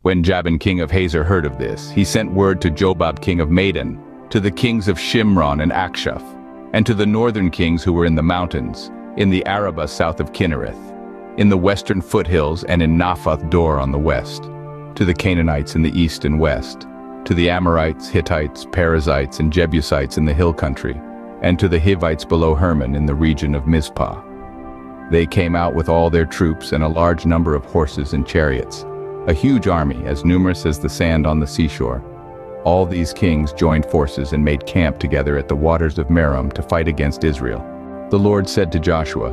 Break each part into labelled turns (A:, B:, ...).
A: When Jabin king of Hazor heard of this, he sent word to Jobab king of Madon, to the kings of Shimron and Akshaph, and to the northern kings who were in the mountains, in the Arabah south of Kinnereth, in the western foothills and in Naphath Dor on the west, to the Canaanites in the east and west, to the Amorites, Hittites, Perizzites, and Jebusites in the hill country, and to the Hivites below Hermon in the region of Mizpah. They came out with all their troops and a large number of horses and chariots, a huge army as numerous as the sand on the seashore. All these kings joined forces and made camp together at the waters of Merom to fight against Israel. The Lord said to Joshua,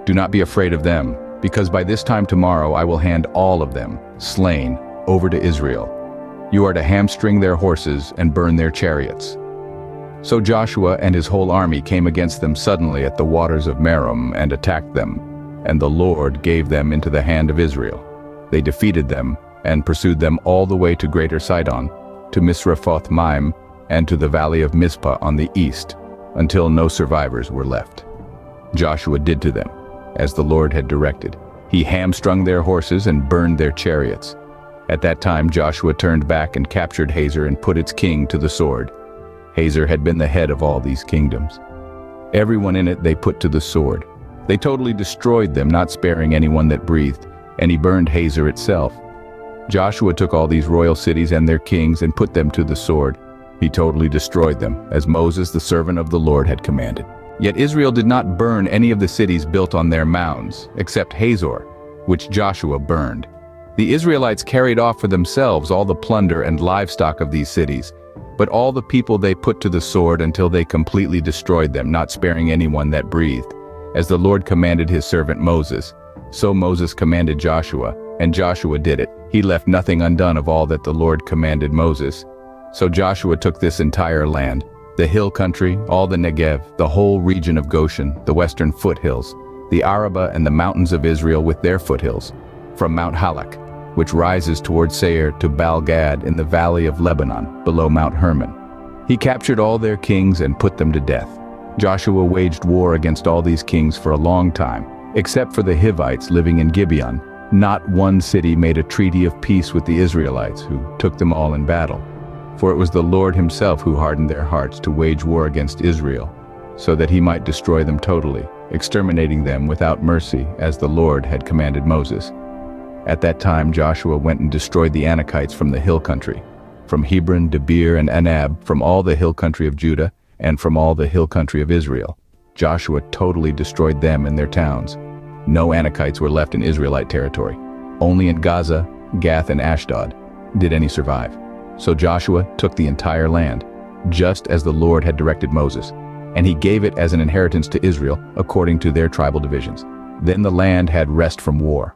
A: "Do not be afraid of them, because by this time tomorrow I will hand all of them, slain, over to Israel. You are to hamstring their horses and burn their chariots." So Joshua and his whole army came against them suddenly at the waters of Merom and attacked them, and the Lord gave them into the hand of Israel. They defeated them and pursued them all the way to Greater Sidon, to Misrephoth Maim, and to the valley of Mizpah on the east, until no survivors were left. Joshua did to them as the Lord had directed. He hamstrung their horses and burned their chariots. At that time Joshua turned back and captured Hazor and put its king to the sword. Hazor had been the head of all these kingdoms. Everyone in it they put to the sword. They totally destroyed them, not sparing anyone that breathed, and he burned Hazor itself. Joshua took all these royal cities and their kings and put them to the sword. He totally destroyed them, as Moses the servant of the Lord had commanded. Yet Israel did not burn any of the cities built on their mounds, except Hazor, which Joshua burned. The Israelites carried off for themselves all the plunder and livestock of these cities, but all the people they put to the sword until they completely destroyed them, not sparing anyone that breathed, as the Lord commanded his servant Moses. So Moses commanded Joshua, and Joshua did it. He left nothing undone of all that the Lord commanded Moses. So Joshua took this entire land, the hill country, all the Negev, the whole region of Goshen, the western foothills, the Arabah and the mountains of Israel with their foothills, from Mount Halak, which rises toward Seir, to Baal-Gad in the valley of Lebanon, below Mount Hermon. He captured all their kings and put them to death. Joshua waged war against all these kings for a long time, except for the Hivites living in Gibeon. Not one city made a treaty of peace with the Israelites, who took them all in battle. For it was the Lord himself who hardened their hearts to wage war against Israel, so that he might destroy them totally, exterminating them without mercy, as the Lord had commanded Moses. At that time Joshua went and destroyed the Anakites from the hill country, from Hebron, Debir, and Anab, from all the hill country of Judah, and from all the hill country of Israel. Joshua totally destroyed them and their towns. No Anakites were left in Israelite territory. Only in Gaza, Gath, and Ashdod did any survive. So Joshua took the entire land, just as the Lord had directed Moses, and he gave it as an inheritance to Israel according to their tribal divisions. Then the land had rest from war.